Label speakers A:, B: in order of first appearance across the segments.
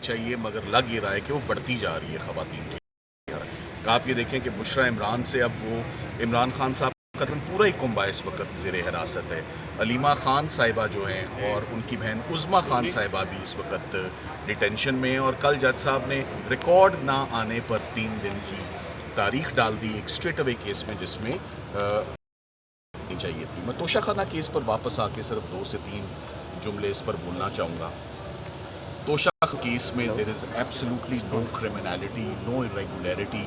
A: चाहिए, मगर लग ये रहा है कि वो बढ़ती जा रही है ख़वातीन की। आप ये देखें कि बुशरा इमरान से अब वो इमरान खान साहब का पूरा ही कुंबा इस वक्त ज़ेर हिरासत है। अलीमा खान साहिबा जो हैं और उनकी बहन उज़्मा खान साहिबा भी इस वक्त डिटेंशन में हैं, और कल जज साहब ने रिकॉर्ड ना आने पर 3 दिन की तारीख डाल दी एक स्ट्रेट अवे केस में, जिसमें नहीं चाहिए थी। मैं तोशा खाना केस पर वापस आके सिर्फ 2 से 3 जुमले इस पर बोलना चाहूँगा। तोशा केस में there is absolutely no criminality, no irregularity.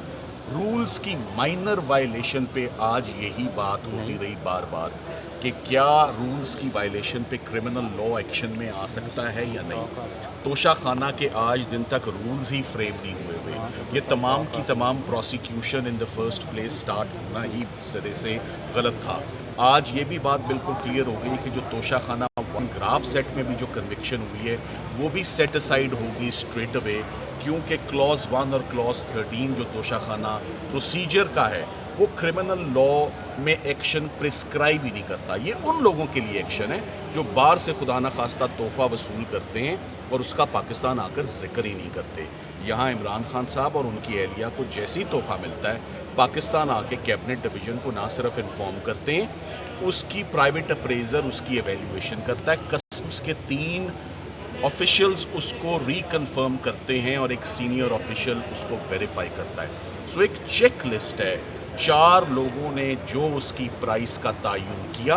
A: Rules की माइनर वायलेशन पे आज यही बात होती रही बार बार कि क्या रूल्स की वायलेशन पे क्रिमिनल लॉ एक्शन में आ सकता है या नहीं। तोशा खाना के आज दिन तक रूल्स ही फ्रेम नहीं हुए। ये तमाम की तमाम prosecution in the first place start होना ही सिरे से गलत था। आज ये भी बात बिल्कुल क्लियर हो गई कि जो तोशा खाना ग्राफ सेट में भी जो कन्विक्शन हुई है वो भी सेट असाइड होगी स्ट्रेट अवे, क्योंकि क्लॉज 1 और क्लॉज 13 जो तोशा खाना प्रोसीजर का है वो क्रिमिनल लॉ में एक्शन प्रिस्क्राइब ही नहीं करता। ये उन लोगों के लिए एक्शन है जो बाहर से खुदा न खास्ता तोहफा वसूल करते हैं और उसका पाकिस्तान आकर जिक्र ही नहीं करते। यहाँ इमरान खान साहब और उनकी एहलिया को जैसी तोहफा मिलता है पाकिस्तान आके कैबिनेट डिवीज़न को ना सिर्फ इन्फॉर्म करते हैं, उसकी प्राइवेट अप्रेजर उसकी एवेल्यूएशन करता है, कस्टम्स के 3 ऑफिशियल्स उसको रिकन्फर्म करते हैं और एक सीनियर ऑफिशियल उसको वेरीफाई करता है। सो एक चेक लिस्ट है, 4 लोगों ने जो उसकी प्राइस का तयन किया,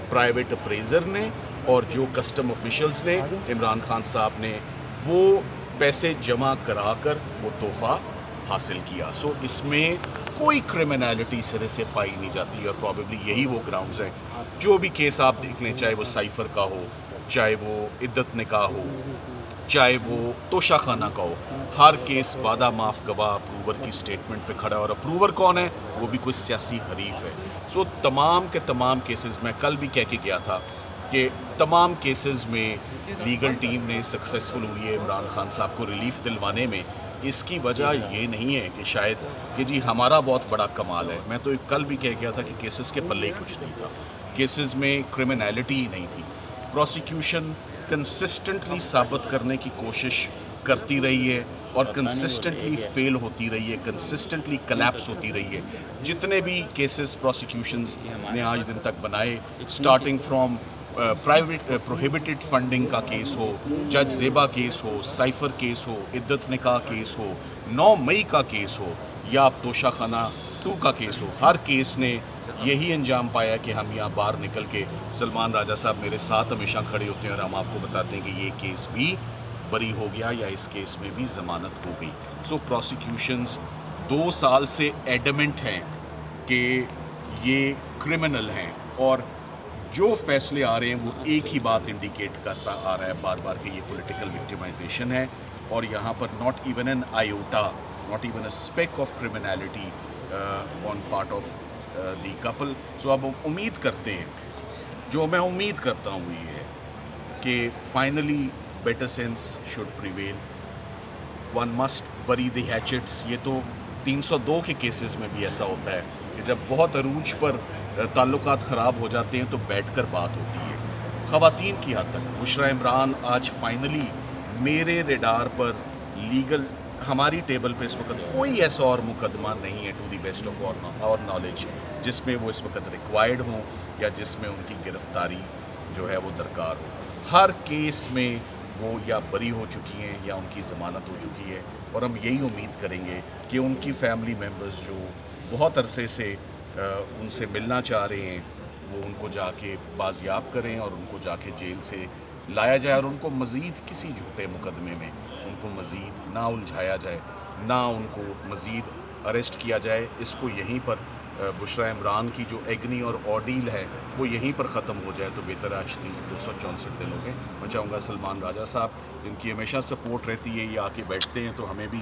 A: प्राइवेट अप्रेजर ने और जो कस्टम ऑफिशियल्स ने, इमरान खान साहब ने वो पैसे जमा कराकर वो तोहफा हासिल किया। सो इसमें कोई क्रिमिनलिटी सिरे से पाई नहीं जाती और प्रॉबेबली यही वो ग्राउंड्स हैं। जो भी केस आप देख लें, चाहे वो साइफर का हो, चाहे वो इद्दत निकाह हो, चाहे वो तोशा खाना का हो, हर केस वादा माफ गवाह अप्रूवर की स्टेटमेंट पे खड़ा है, और अप्रूवर कौन है? वो भी कोई सियासी हरीफ है। सो तमाम के तमाम केसेस, मैं कल भी कह के गया था कि तमाम केसेस में लीगल टीम ने सक्सेसफुल हुई है इमरान खान साहब को रिलीफ दिलवाने में। इसकी वजह ये नहीं है कि शायद कि जी हमारा बहुत बड़ा कमाल है। मैं तो कल भी कह गया था कि केसेस के पल्ले कुछ नहीं था, केसेस में क्रिमिनलिटी ही नहीं थी। प्रोसिक्यूशन कंसिस्टेंटली साबित करने की कोशिश करती रही है और कंसिस्टेंटली फेल होती रही है, कंसिस्टेंटली कलैप्स होती रही है। जितने भी केसेस प्रोसिक्यूशंस ने आज दिन तक बनाए, starting from private prohibited funding का केस हो, जज ज़ेबा केस हो, साइफर केस हो, इद्दत निकाह केस हो, 9 मई का केस हो, या अब तोशा खाना 2 का केस हो, हर केस ने यही अंजाम पाया कि हम यहाँ बाहर निकल के, सलमान राजा साहब मेरे साथ हमेशा खड़े होते हैं और हम आपको बताते हैं कि ये केस भी बरी हो गया या इस केस में भी ज़मानत हो गई। सो प्रोसिक्यूशंस 2 साल से एडमेंट हैं कि ये क्रिमिनल हैं, और जो फैसले आ रहे हैं वो एक ही बात इंडिकेट करता आ रहा है बार बार कि ये पॉलिटिकल विक्टिमाइजेशन है, और यहाँ पर not even an iota, not even a speck of criminality on part of the couple. So अब हम उम्मीद करते हैं, जो मैं उम्मीद करता हूँ ये है कि finally better sense should prevail, one must bury the hatchets. ये तो 302 के केसेस में भी ऐसा होता है कि जब बहुत अरूज पर ताल्लुकात ख़राब हो जाते हैं तो बैठकर बात होती है। ख़वातीन की हद तक बुशरा इमरान आज फाइनली मेरे रेडार पर लीगल, हमारी टेबल पे इस वक्त कोई ऐसा और मुकदमा नहीं है टू द बेस्ट ऑफ और नॉलेज जिसमें वो इस वक्त रिक्वायर्ड हों या जिसमें उनकी गिरफ्तारी जो है वो दरकार हो। हर केस में वो या बरी हो चुकी हैं या उनकी ज़मानत हो चुकी है, और हम यही उम्मीद करेंगे कि उनकी फैमिली मेम्बर्स जो बहुत अरसे से उनसे मिलना चाह रहे हैं वो उनको जाके बाजियाब करें और उनको जाके जेल से लाया जाए, और उनको मज़ीद किसी झूठे मुकदमे में उनको मज़ीद ना उलझाया जाए, ना उनको मज़ीद अरेस्ट किया जाए। इसको यहीं पर बुशरा इमरान की जो एग्नी और ऑर्डील है वो यहीं पर ख़त्म हो जाए तो बेहतर। आज 264 दिन हो गए। मैं चाहूँगा सलमान राजा साहब, जिनकी हमेशा सपोर्ट रहती है, ये आके बैठते हैं तो हमें भी